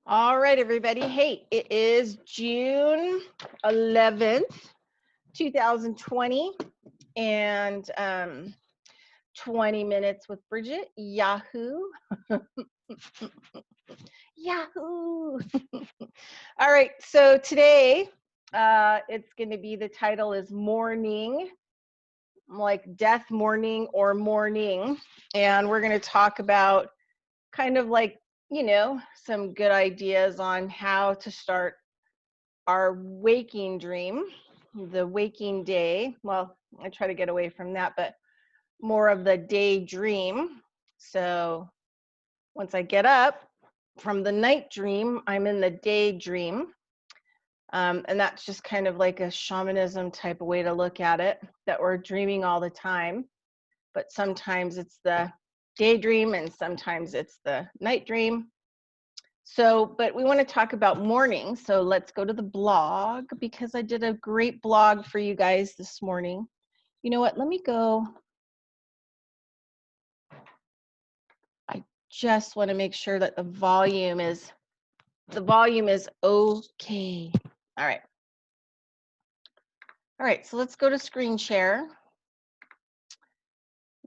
All right, everybody. Hey, it is June 11th, 2020, and 20 minutes with Bridgette. Yahoo. Yahoo. All right, so today it's going to be, the title is Mourning, like death, mourning, or mourning. And we're going to talk about kind of like, some good ideas on how to start our waking dream, the waking day. Well, I try to get away from that, but more of the daydream. So once I get up from the night dream, I'm in the daydream. And that's just kind of like a shamanism type of way to look at it, that we're dreaming all the time. But sometimes it's the daydream and sometimes it's the night dream. So, but we want to talk about mourning. So let's go to the blog, because I did a great blog for you guys this morning. You know what? Let me go. I just want to make sure that the volume is okay. All right. All right. So let's go to screen share.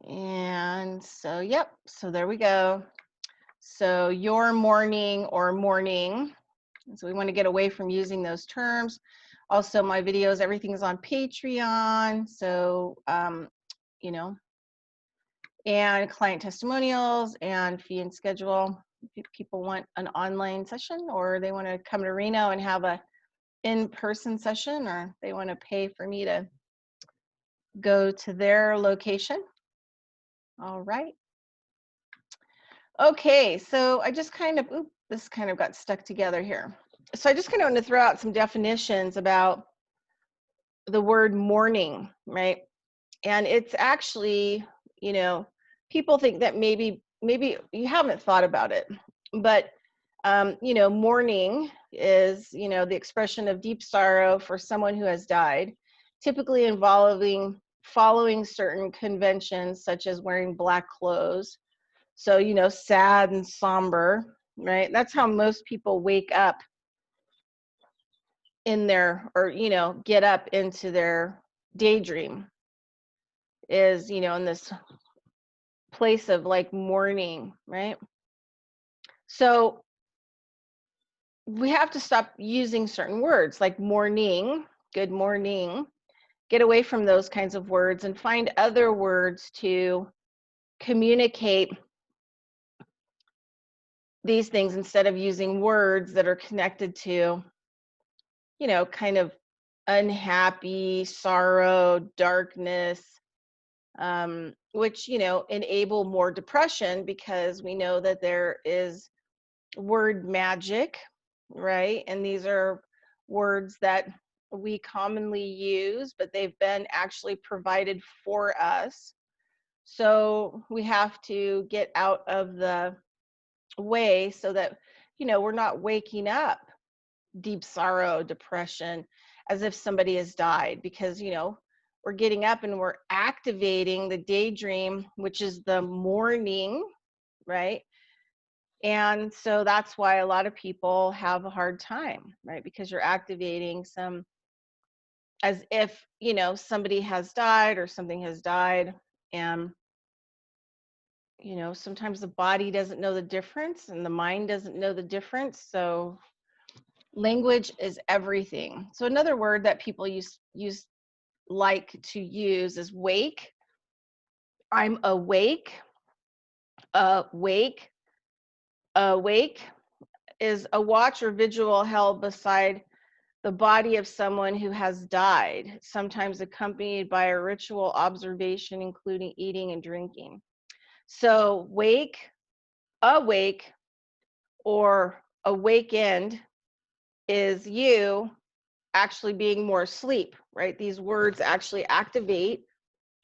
And so, yep. So there we go. So your morning or mourning. So we want to get away from using those terms. Also, my videos, everything's on Patreon. So, and client testimonials and fee and schedule. If people want an online session, or they want to come to Reno and have a in-person session, or they want to pay for me to go to their location. All right. Okay, so I just kind of, this kind of got stuck together here. So I just kind of want to throw out some definitions about the word mourning, right? And it's actually, people think that maybe you haven't thought about it, but mourning is, the expression of deep sorrow for someone who has died, typically involving following certain conventions, such as wearing black clothes. So, sad and somber, right? That's how most people wake up in their, or, get up into their daydream, is, in this place of like mourning, right? So we have to stop using certain words like morning, good morning, get away from those kinds of words and find other words to communicate these things, instead of using words that are connected to, kind of unhappy, sorrow, darkness, which, enable more depression, because we know that there is word magic, right? And these are words that we commonly use, but they've been actually provided for us. So we have to get out of the way so that, we're not waking up deep sorrow, depression, as if somebody has died, because, we're getting up and we're activating the daydream, which is the mourning, right? And so that's why a lot of people have a hard time, right? Because you're activating some, as if, somebody has died or something has died. And, sometimes the body doesn't know the difference and the mind doesn't know the difference. So language is everything. So another word that people like to use is wake. I'm awake. Awake. Awake is a watch or vigil held beside the body of someone who has died, sometimes accompanied by a ritual observation, including eating and drinking. So wake, awake, or awakened is you actually being more asleep, right? These words actually activate,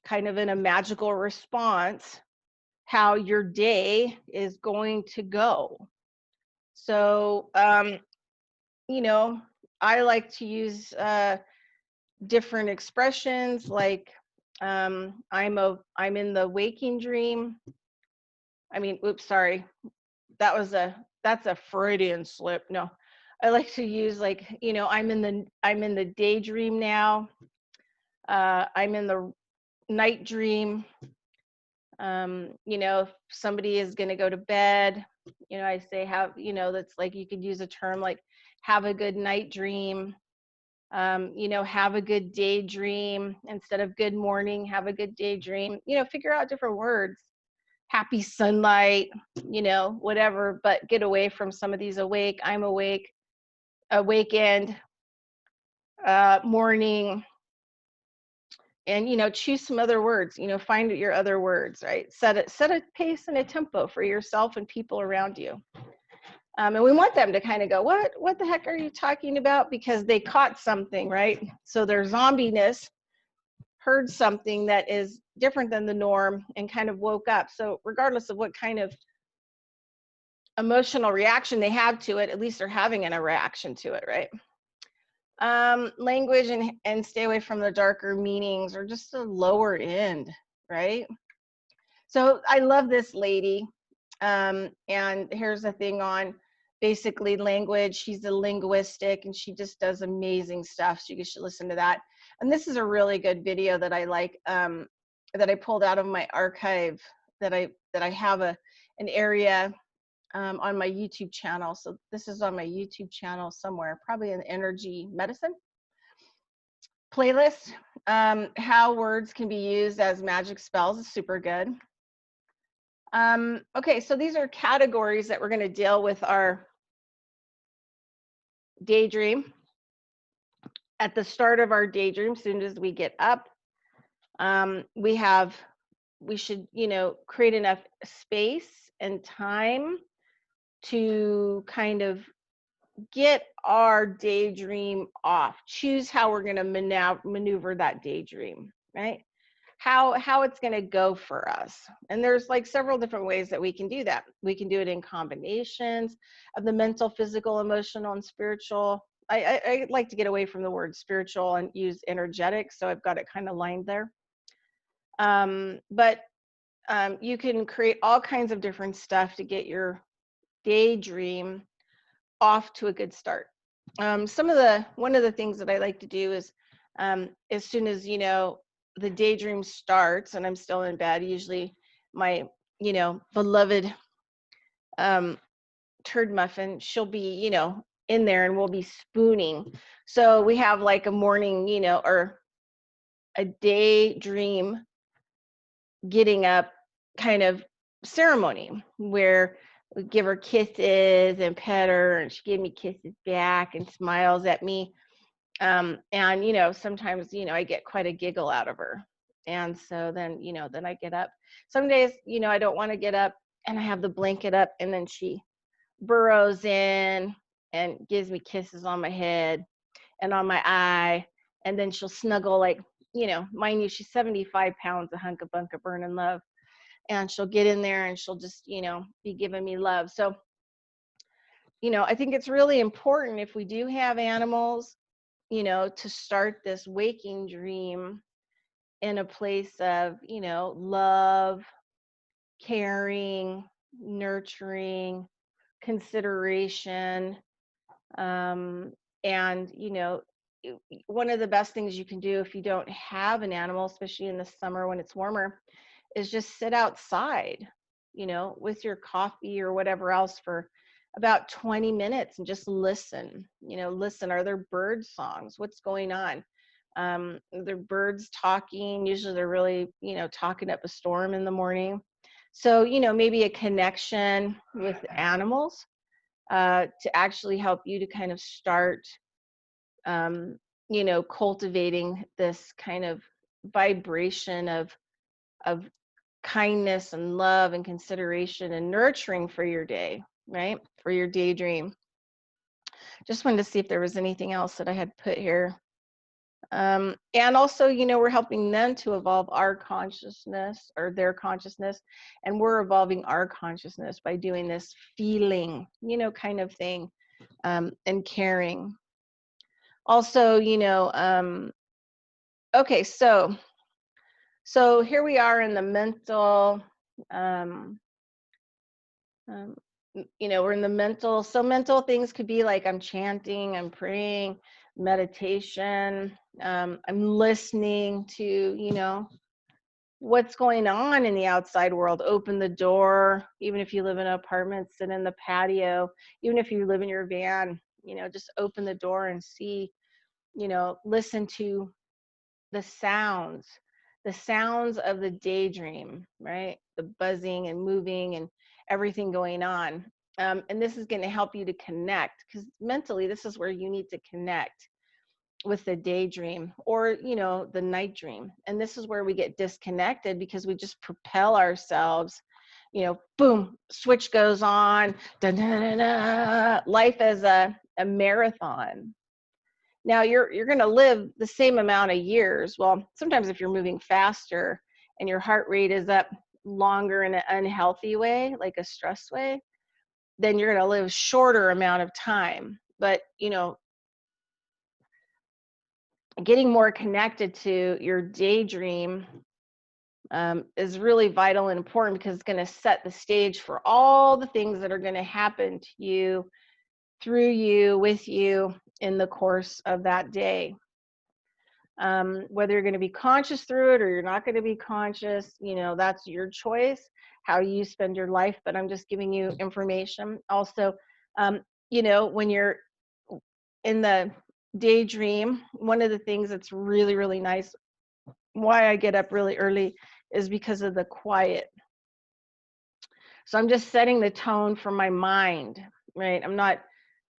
kind of in a magical response, how your day is going to go. So, I like to use different expressions, like I'm in the waking dream. I mean, oops, sorry. That was a that's a Freudian slip. No, I like to use like, I'm in the daydream now. I'm in the night dream. If somebody is going to go to bed, I say that's like, you could use a term like have a good night dream. Have a good daydream instead of good morning, have a good daydream. Figure out different words. Happy sunlight, whatever, but get away from some of these awake, I'm awake, awakened, morning, and choose some other words. Find your other words, right? Set a pace and a tempo for yourself and people around you. And we want them to kind of go, what the heck are you talking about? Because they caught something, right? So their zombiness heard something that is different than the norm and kind of woke up. So regardless of what kind of emotional reaction they have to it, at least they're having a reaction to it, right? Language and stay away from the darker meanings or just the lower end, right? So I love this lady. And here's the thing on basically language. She's a linguistic and she just does amazing stuff. So you should listen to that. And this is a really good video that I like, that I pulled out of my archive, that I have an area on my YouTube channel. So this is on my YouTube channel somewhere, probably in the energy medicine playlist. How words can be used as magic spells is super good. Okay, so these are categories that we're going to deal with our daydream. At the start of our daydream, as soon as we get up, we should, create enough space and time to kind of get our daydream off. Choose how we're going to maneuver that daydream, right? How it's going to go for us. And there's like several different ways that we can do that. We can do it in combinations of the mental, physical, emotional, and spiritual. I like to get away from the word spiritual and use energetic, so I've got it kind of lined there. But you can create all kinds of different stuff to get your daydream off to a good start. One of the things that I like to do is, as soon as the daydream starts and I'm still in bed, usually my beloved turd muffin, she'll be in there and we'll be spooning. So we have like a morning or a daydream getting up kind of ceremony where we give her kisses and pet her, and she gave me kisses back and smiles at me. And sometimes I get quite a giggle out of her, and so then then I get up. Some days I don't want to get up and I have the blanket up, and then she burrows in and gives me kisses on my head and on my eye, and then she'll snuggle, like, mind you, she's 75 pounds, a hunk of bunka burning love, and she'll get in there and she'll just be giving me love. So I think it's really important, if we do have animals, to start this waking dream in a place of love, caring, nurturing, consideration. And one of the best things you can do if you don't have an animal, especially in the summer when it's warmer, is just sit outside, with your coffee or whatever else for about 20 minutes and just listen. Listen, are there bird songs? What's going on? They're birds talking. Usually they're really, talking up a storm in the morning. So, maybe a connection with animals to actually help you to kind of start, cultivating this kind of vibration of kindness and love and consideration and nurturing for your day, right? For your daydream. Just wanted to see if there was anything else that I had put here. And also, we're helping them to evolve our consciousness or their consciousness, and we're evolving our consciousness by doing this feeling, kind of thing, and caring. Also, okay, so here we are in the mental, we're in the mental. So mental things could be like I'm chanting, I'm praying, meditation. I'm listening to, what's going on in the outside world. Open the door. Even if you live in an apartment, sit in the patio. Even if you live in your van, just open the door and see, listen to the sounds of the daydream, right? The buzzing and moving and everything going on. And this is going to help you to connect, because mentally, this is where you need to connect with the daydream or, the night dream. And this is where we get disconnected because we just propel ourselves, boom, switch goes on, da, da, da, da. Life is a marathon. Now you're going to live the same amount of years. Well, sometimes if you're moving faster and your heart rate is up longer in an unhealthy way, like a stress way, then you're going to live shorter amount of time. But, getting more connected to your daydream is really vital and important, because it's going to set the stage for all the things that are going to happen to you, through you, with you in the course of that day. Whether you're going to be conscious through it or you're not going to be conscious, that's your choice, how you spend your life. But I'm just giving you information. Also, when you're in the daydream, one of the things that's really, really nice, why I get up really early, is because of the quiet. So I'm just setting the tone for my mind, right? I'm not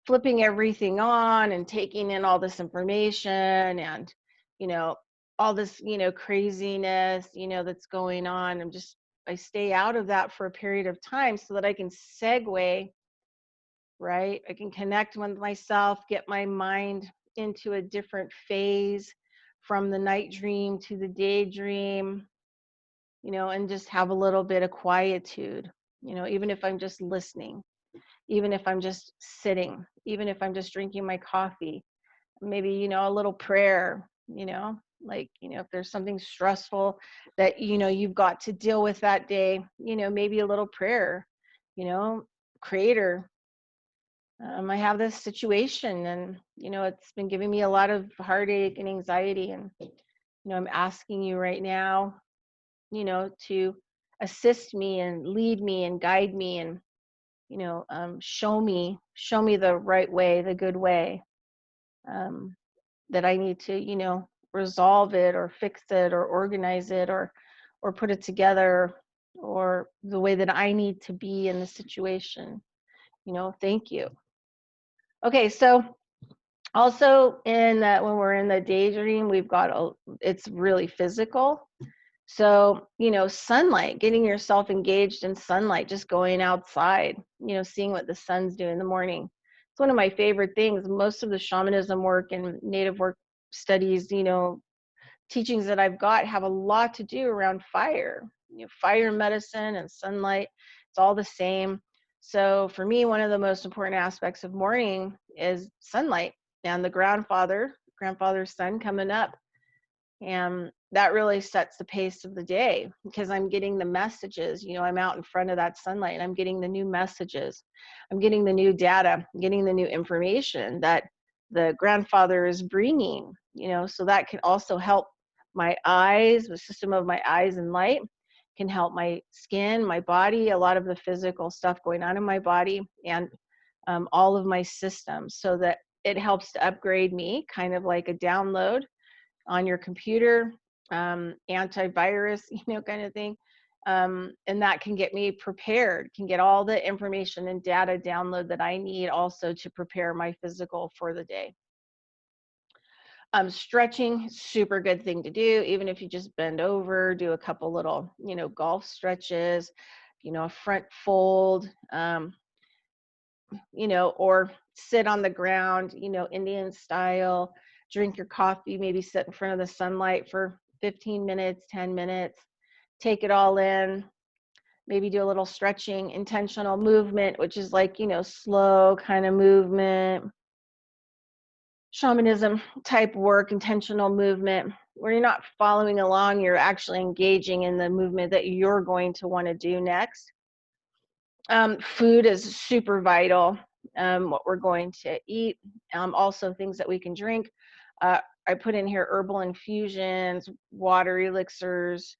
flipping everything on and taking in all this information and, all this, craziness, that's going on. I stay out of that for a period of time so that I can segue, right? I can connect with myself, get my mind into a different phase from the night dream to the daydream, and just have a little bit of quietude, even if I'm just listening, even if I'm just sitting, even if I'm just drinking my coffee, maybe, a little prayer, like, if there's something stressful that, you've got to deal with that day, maybe a little prayer, Creator, I have this situation and, it's been giving me a lot of heartache and anxiety. And, I'm asking you right now, to assist me and lead me and guide me and, show me the right way, the good way, that I need to, resolve it or fix it or organize it or put it together, or the way that I need to be in the situation. Thank you. Okay, so also in that, when we're in the daydream, it's really physical. So, sunlight, getting yourself engaged in sunlight, just going outside, seeing what the sun's doing in the morning. It's one of my favorite things. Most of the shamanism work and native work studies, teachings that I've got have a lot to do around fire, fire medicine and sunlight. It's all the same. So for me, one of the most important aspects of mourning is sunlight and the grandfather's sun coming up. And that really sets the pace of the day, because I'm getting the messages, I'm out in front of that sunlight and I'm getting the new messages. I'm getting the new data, I'm getting the new information that the grandfather is bringing, so that can also help my eyes, the system of my eyes and light, can help my skin, my body, a lot of the physical stuff going on in my body, and all of my systems, so that it helps to upgrade me, kind of like a download on your computer, antivirus, kind of thing. And that can get me prepared, can get all the information and data download that I need also to prepare my physical for the day. Stretching, super good thing to do, even if you just bend over, do a couple little, golf stretches, a front fold, or sit on the ground, Indian style, drink your coffee, maybe sit in front of the sunlight for 15 minutes, 10 minutes, take it all in, maybe do a little stretching, intentional movement, which is like, slow kind of movement, shamanism type work, intentional movement, where you're not following along, you're actually engaging in the movement that you're going to want to do next. Food is super vital. What we're going to eat. Also things that we can drink. I put in here herbal infusions, water elixirs,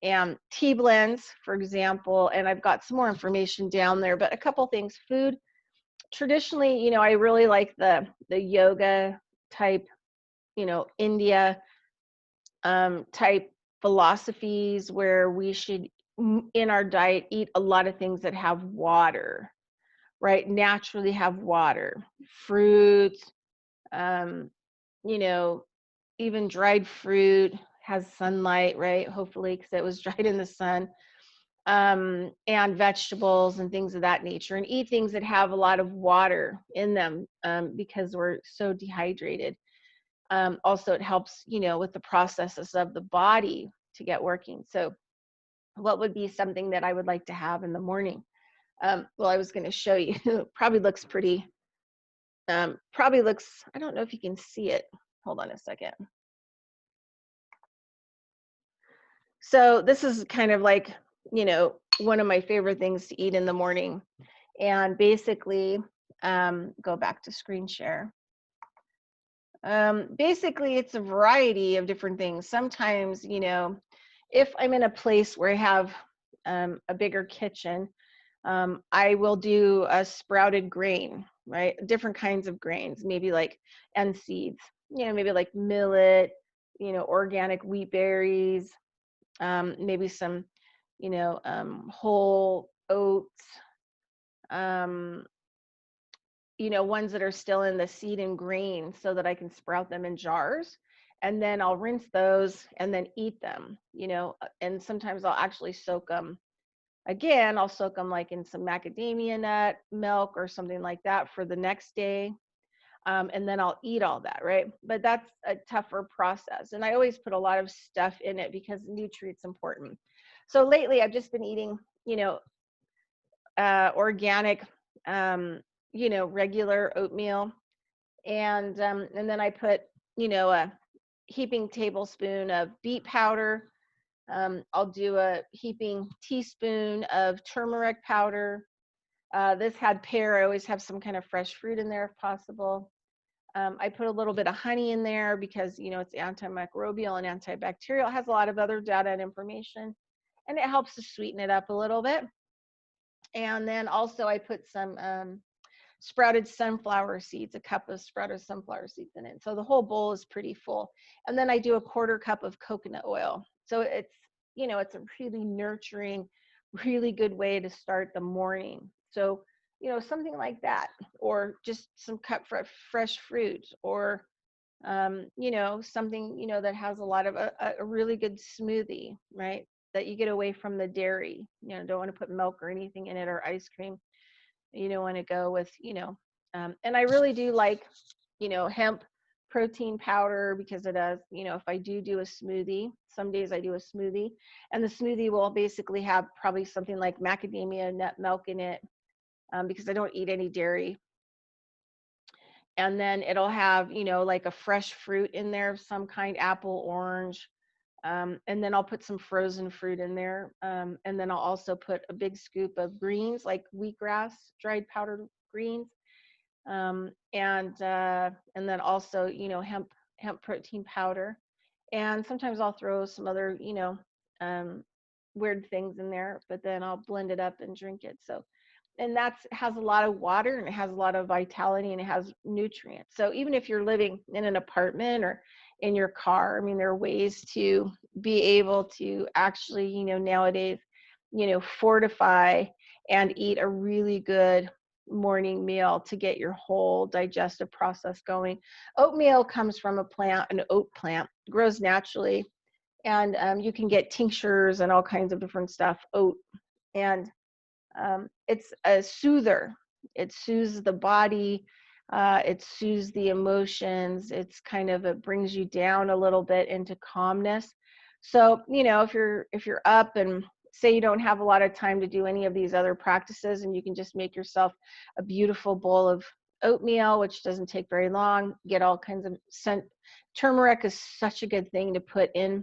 and tea blends, for example. And I've got some more information down there, but a couple things. Food, traditionally, I really like the yoga type, India type philosophies where we should, in our diet, eat a lot of things that have water, right? Naturally have water, fruits, um, you know, even dried fruit has sunlight, right? Hopefully, because it was dried in the sun. And vegetables and things of that nature, and eat things that have a lot of water in them, because we're so dehydrated. Also, it helps, with the processes of the body to get working. So, what would be something that I would like to have in the morning? Well, I was going to show you. Probably looks pretty. Probably looks. I don't know if you can see it. Hold on a second. So this is kind of like, one of my favorite things to eat in the morning. And basically, go back to screen share. Basically, it's a variety of different things. Sometimes, if I'm in a place where I have a bigger kitchen, I will do a sprouted grain, right? Different kinds of grains, maybe like, and seeds, maybe like millet, organic wheat berries, maybe some, whole oats, um, ones that are still in the seed and grain, so that I can sprout them in jars. And then I'll rinse those and then eat them, and sometimes I'll actually soak them. Again, I'll soak them like in some macadamia nut milk or something like that for the next day. And then I'll eat all that, right? But that's a tougher process. And I always put a lot of stuff in it because nutrients important. So lately I've just been eating, organic, regular oatmeal. And then I put, a heaping tablespoon of beet powder. I'll do a heaping teaspoon of turmeric powder. This had pear. I always have some kind of fresh fruit in there if possible. I put a little bit of honey in there because, it's antimicrobial and antibacterial. It has a lot of other data and information, and it helps to sweeten it up a little bit. And then also I put some sprouted sunflower seeds, a cup of sprouted sunflower seeds in it. So the whole bowl is pretty full. And then I do a 1/4 cup of coconut oil. So it's, it's a really nurturing, really good way to start the morning. So, something like that, or just some cut fresh fruit, or, something, that has a lot of a really good smoothie, right? That you get away from the dairy, don't want to put milk or anything in it, or ice cream. You don't want to go with, and I really do like, hemp protein powder, because it does, if I do a smoothie, some days I do a smoothie, and the smoothie will basically have probably something like macadamia nut milk in it, because I don't eat any dairy. And then it'll have, like a fresh fruit in there of some kind, apple, orange. And then I'll put some frozen fruit in there. And then I'll also put a big scoop of greens, like wheatgrass, dried powdered greens. And then also, hemp protein powder. And sometimes I'll throw some other, weird things in there, but then I'll blend it up and drink it. So, and that's has a lot of water, and it has a lot of vitality, and it has nutrients. So even if you're living in an apartment or in your car, I mean, there are ways to be able to actually, nowadays, fortify and eat a really good morning meal to get your whole digestive process going. Oatmeal comes from a plant, an oat plant, grows naturally, and you can get tinctures and all kinds of different stuff, oat. And it's a soother. It soothes the body. It soothes the emotions. It's kind of, it brings you down a little bit into calmness. So, if you're up and say you don't have a lot of time to do any of these other practices, and you can just make yourself a beautiful bowl of oatmeal, which doesn't take very long, get all kinds of scent. Turmeric is such a good thing to put in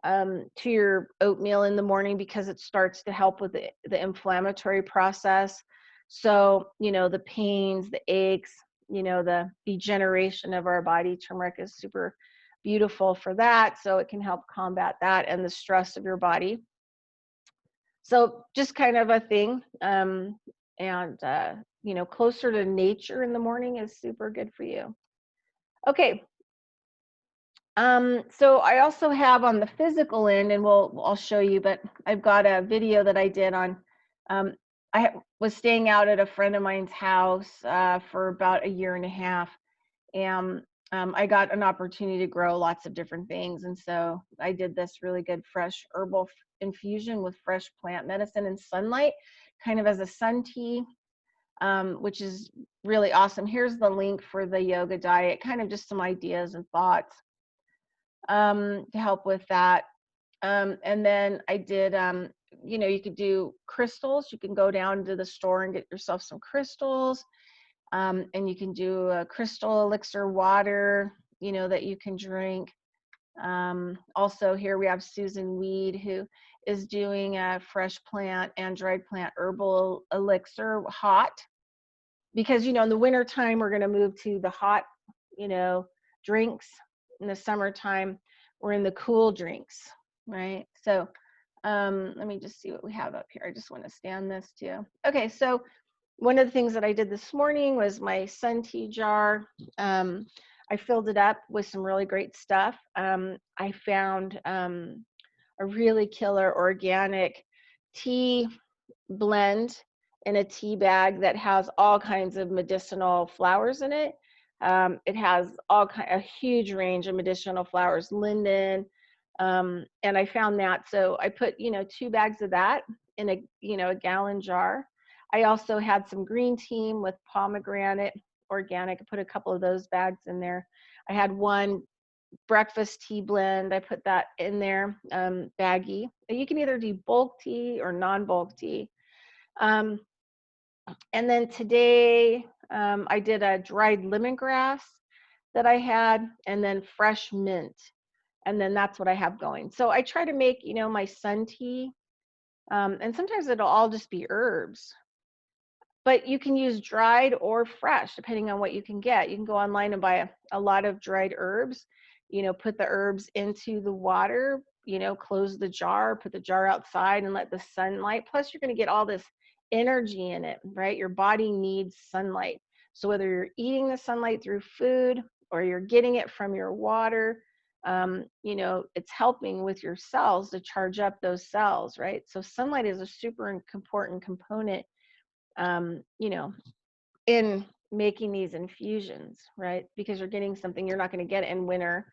to your oatmeal in the morning because it starts to help with the inflammatory process. So, the pains, the aches, the degeneration of our body, turmeric is super beautiful for that. So it can help combat that and the stress of your body. So just kind of a thing. And, closer to nature in the morning is super good for you. Okay. So I also have on the physical end, and I'll show you, but I've got a video that I did on, I was staying out at a friend of mine's house for about a year and a half, and I got an opportunity to grow lots of different things. And so I did this really good fresh herbal infusion with fresh plant medicine and sunlight, kind of as a sun tea, which is really awesome. Here's the link for the yoga diet, kind of just some ideas and thoughts to help with that. And then I did, you could do crystals. You can go down to the store and get yourself some crystals. And you can do a crystal elixir water, that you can drink. Also here we have Susan Weed, who is doing a fresh plant and dried plant herbal elixir hot. Because, in the winter time, we're going to move to the hot, drinks. In the summertime, we're in the cool drinks, right? So let me just see what we have up here. I just want to stand this too. Okay, so one of the things that I did this morning was my sun tea jar. I filled it up with some really great stuff. I found a really killer organic tea blend in a tea bag that has all kinds of medicinal flowers in it. It has a huge range of medicinal flowers, linden, and I found that. So I put, 2 bags of that in a gallon jar. I also had some green tea with pomegranate organic. I put a couple of those bags in there. I had one breakfast tea blend. I put that in there, baggie. You can either do bulk tea or non-bulk tea. And then today I did a dried lemongrass that I had, and then fresh mint. And then that's what I have going. So I try to make, my sun tea. And sometimes it'll all just be herbs. But you can use dried or fresh, depending on what you can get. You can go online and buy a lot of dried herbs, put the herbs into the water, close the jar, put the jar outside and let the sunlight. Plus, you're going to get all this energy in it, right? Your body needs sunlight. So whether you're eating the sunlight through food or you're getting it from your water, it's helping with your cells to charge up those cells, right? So sunlight is a super important component in making these infusions, right? Because you're getting something you're not going to get in winter,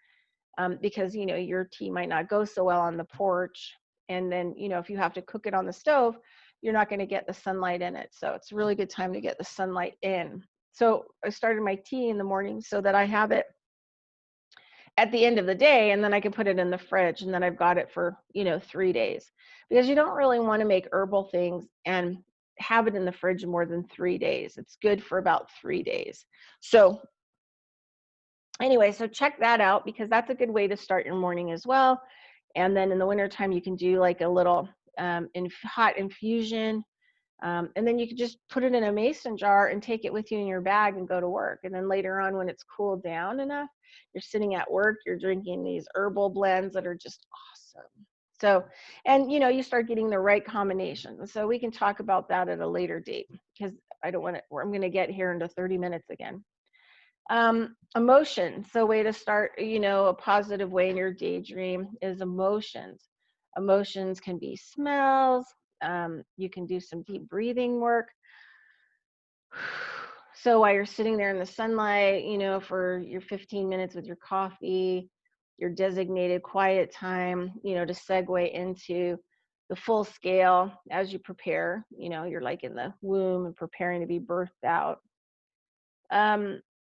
because, your tea might not go so well on the porch. And then, if you have to cook it on the stove, you're not going to get the sunlight in it. So it's a really good time to get the sunlight in. So I started my tea in the morning so that I have it at the end of the day, and then I can put it in the fridge, and then I've got it for, 3 days, because you don't really want to make herbal things and have it in the fridge more than 3 days. It's good for about 3 days. So anyway, so check that out, because that's a good way to start your morning as well. And then in the wintertime, you can do like a little hot infusion. And then you can just put it in a mason jar and take it with you in your bag and go to work. And then later on, when it's cooled down enough, you're sitting at work, you're drinking these herbal blends that are just awesome. So, and you start getting the right combinations. So we can talk about that at a later date, because I'm going to get here into 30 minutes again. Emotion. So way to start, a positive way in your daydream is emotions. Emotions can be smells. You can do some deep breathing work. So while you're sitting there in the sunlight, for your 15 minutes with your coffee, your designated quiet time, to segue into the full scale as you prepare, you're like in the womb and preparing to be birthed out.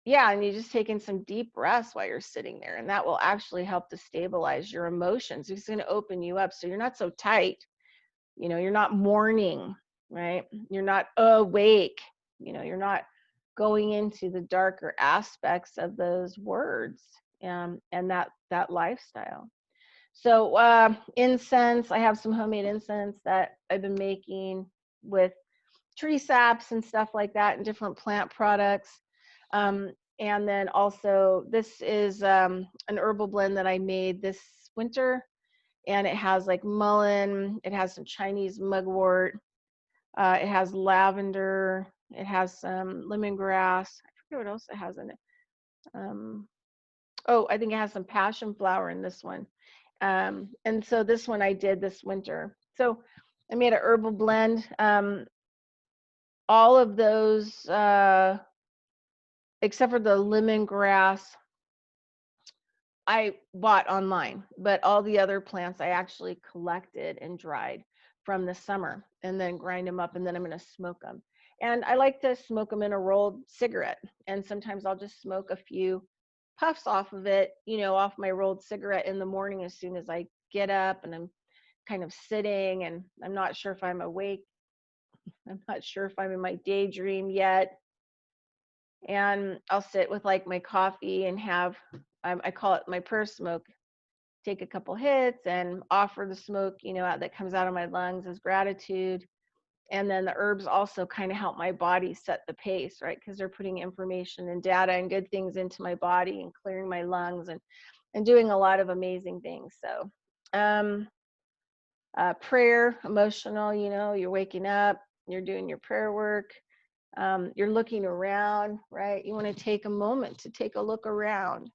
Yeah, and you just take in some deep breaths while you're sitting there, and that will actually help to stabilize your emotions. It's going to open you up so you're not so tight. You're not mourning, right? You're not awake. You're not going into the darker aspects of those words and that lifestyle. So incense, I have some homemade incense that I've been making with tree saps and stuff like that, and different plant products. And then also, this is an herbal blend that I made this winter, and it has like mullein, it has some Chinese mugwort, it has lavender, it has some lemongrass. I forget what else it has in it. Oh, I think it has some passion flower in this one. And so this one I did this winter. So I made a herbal blend. All of those, except for the lemongrass, I bought online, but all the other plants I actually collected and dried from the summer and then grind them up, and then I'm going to smoke them. And I like to smoke them in a rolled cigarette. And sometimes I'll just smoke a few puffs off of it, off my rolled cigarette in the morning as soon as I get up and I'm kind of sitting and I'm not sure if I'm awake. I'm not sure if I'm in my daydream yet. And I'll sit with like my coffee and have, I call it my prayer smoke. Take a couple hits and offer the smoke, that comes out of my lungs as gratitude. And then the herbs also kind of help my body set the pace, right? Because they're putting information and data and good things into my body and clearing my lungs and doing a lot of amazing things. So prayer, emotional, you're waking up, you're doing your prayer work, you're looking around, right? You want to take a moment to take a look around.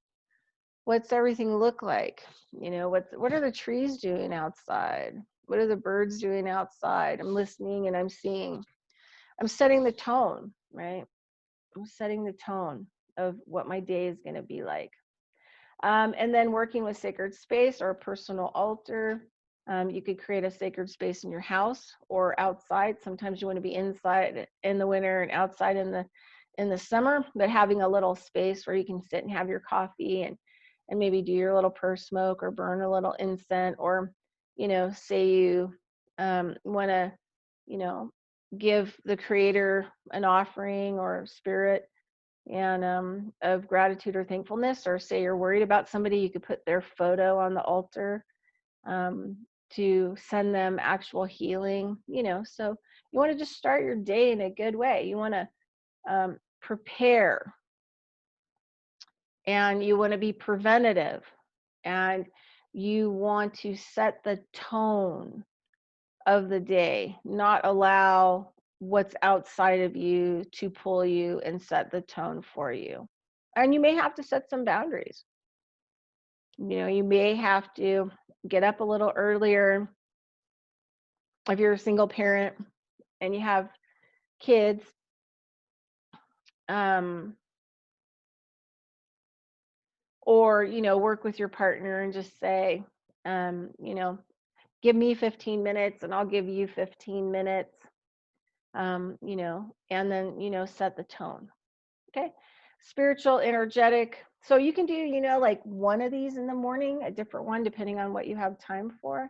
What's everything look like? What are the trees doing outside? What are the birds doing outside? I'm listening and I'm seeing. I'm setting the tone, right? I'm setting the tone of what my day is going to be like. And then working with sacred space or a personal altar. You could create a sacred space in your house or outside. Sometimes you want to be inside in the winter and outside in the summer, but having a little space where you can sit and have your coffee and maybe do your little prayer smoke or burn a little incense, or say you want to give the creator an offering or spirit and of gratitude or thankfulness, or say you're worried about somebody, you could put their photo on the altar to send them actual healing. So you want to just start your day in a good way. You want to prepare, and you want to be preventative, and you want to set the tone of the day, not allow what's outside of you to pull you and set the tone for you. And you may have to set some boundaries. You may have to get up a little earlier if you're a single parent and you have kids. Or work with your partner and just say, give me 15 minutes and I'll give you 15 minutes, and then set the tone. Okay. Spiritual, energetic. So you can do like one of these in the morning, a different one depending on what you have time for,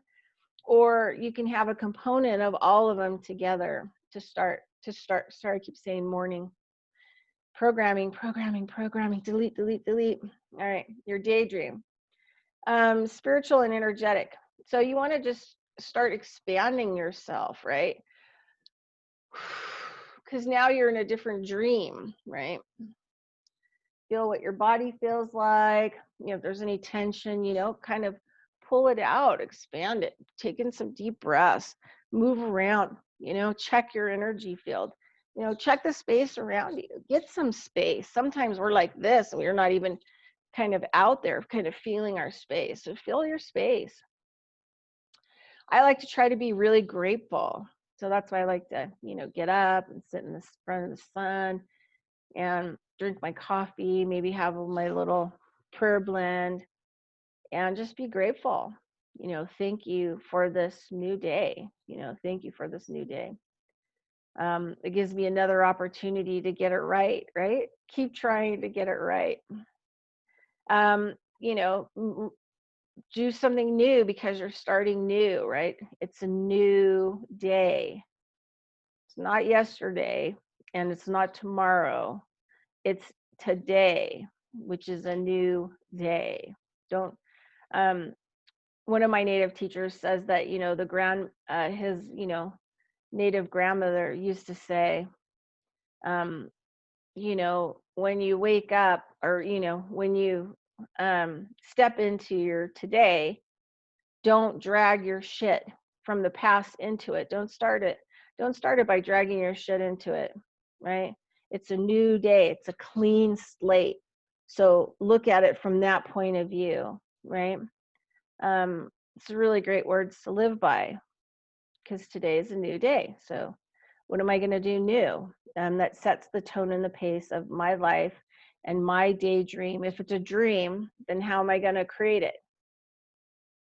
or you can have a component of all of them together to start. Sorry, I keep saying morning. Programming, delete. All right, your daydream. Spiritual and energetic. So you want to just start expanding yourself, right? Because now you're in a different dream, right? Feel what your body feels like. If there's any tension, kind of pull it out, expand it, take in some deep breaths, move around, check your energy field, check the space around you, get some space. Sometimes we're like this, and we're not even kind of out there, kind of feeling our space. So feel your space. I like to try to be really grateful. So that's why I like to, get up and sit in the front of the sun and drink my coffee, maybe have my little prayer blend, and just be grateful. Thank you for this new day. Thank you for this new day. It gives me another opportunity to get it right, right? Keep trying to get it right. Do something new because you're starting new, right? It's a new day. It's not yesterday and it's not tomorrow. It's today, which is a new day. Don't one of my native teachers says that, you know, his, you know, native grandmother used to say, you know, when you wake up, or, you know, when you step into your today, don't drag your shit from the past into it. Don't start it. Don't start it by dragging your shit into it, right? It's a new day. It's a clean slate. So look at it from that point of view, right? It's really great words to live by, because today is a new day. So what am I going to do new? That sets the tone and the pace of my life and my daydream. If it's a dream, then how am I going to create it,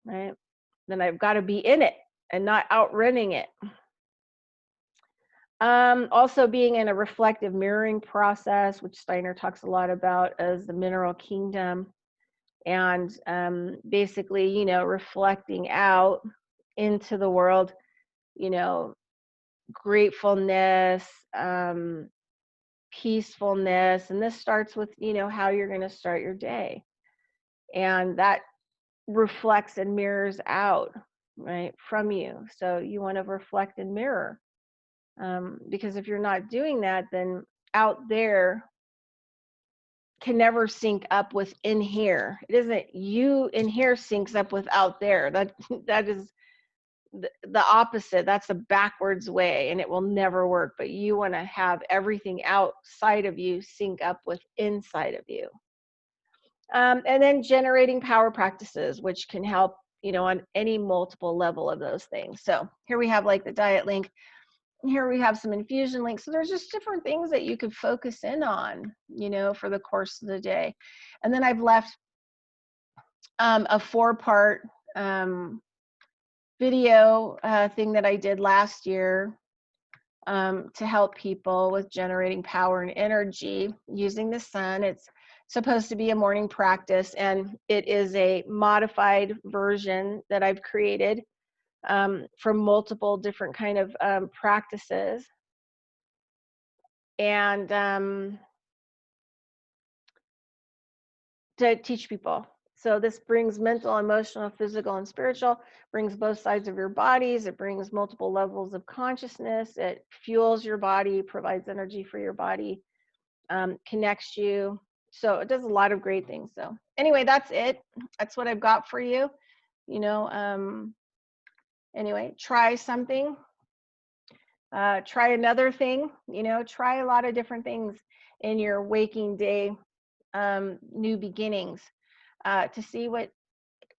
right? Then I've got to be in it and not outrunning it. Also being in a reflective mirroring process, which Steiner talks a lot about as the mineral kingdom. And basically, you know, reflecting out into the world, you know, gratefulness, peacefulness. And this starts with, you know, how you're going to start your day. And that reflects and mirrors out, right, from you. So you want to reflect and mirror. Because if you're not doing that, then out there can never sync up with in here. It isn't you in here syncs up with out there. That is the opposite. That's a backwards way, and it will never work. But you want to have everything outside of you sync up with inside of you. And then generating power practices, which can help, you know, on any multiple level of those things. So here we have like the diet link. Here we have some infusion links. So there's just different things that you could focus in on, you know, for the course of the day. And then I've left a 4-part video thing that I did last year to help people with generating power and energy using the sun. It's supposed to be a morning practice, and it is a modified version that I've created from multiple different kind of practices. And to teach people. So this brings mental, emotional, physical, and spiritual, brings both sides of your bodies. It brings multiple levels of consciousness. It fuels your body, provides energy for your body, connects you. So it does a lot of great things. So anyway, that's it. That's what I've got for you. You know, anyway, try something. Try another thing, you know, try a lot of different things in your waking day, new beginnings, to see what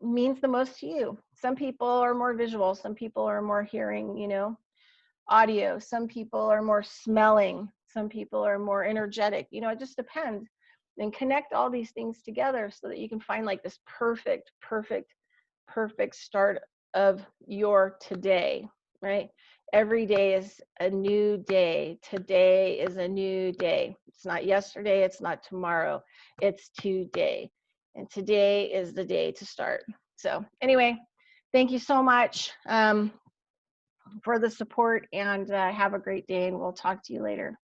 means the most to you. Some people are more visual, some people are more hearing, you know, audio, some people are more smelling, some people are more energetic, you know, it just depends. And connect all these things together so that you can find like this perfect start of your today, right? Every day is a new day. Today is a new day. It's not yesterday, it's not tomorrow, it's today. And today is the day to start. So anyway, thank you so much for the support, and have a great day, and we'll talk to you later.